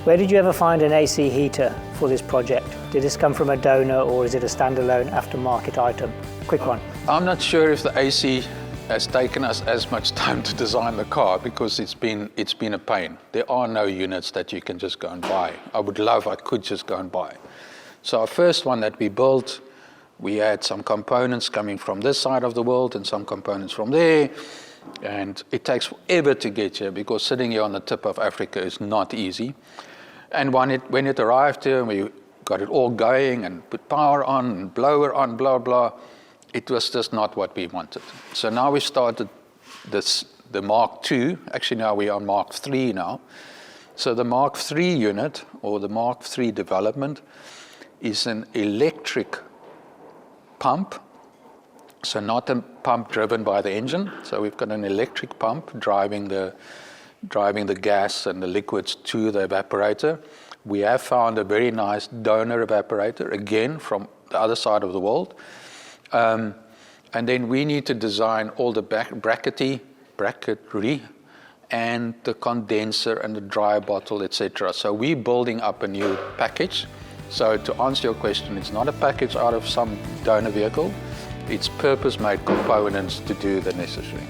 Where did you ever find an AC heater for this project? Did this come from a donor or is it a standalone aftermarket item? Quick one. I'm not sure if the AC has taken us as much time to design the car because it's been a pain. There are no units that you can just go and buy. I would love I could just go and buy. So our first one that we built, we had some components coming from this side of the world and some components from there. And it takes forever to get here because sitting here on the tip of Africa is not easy. And when it arrived here and we got it all going and put power on and blower on, blah, blah, it was just not what we wanted. So now we started the Mark II. Actually, now we are on Mark III now. So the Mark III unit, or the Mark III development, is an electric pump. So not a pump driven by the engine. So we've got an electric pump driving the gas and the liquids to the evaporator. We have found a very nice donor evaporator, again, from the other side of the world. And then we need to design all the bracketry and the condenser and the dry bottle, etc. So we're building up a new package. So to answer your question, it's not a package out of some donor vehicle. It's purpose-made components to do the necessary.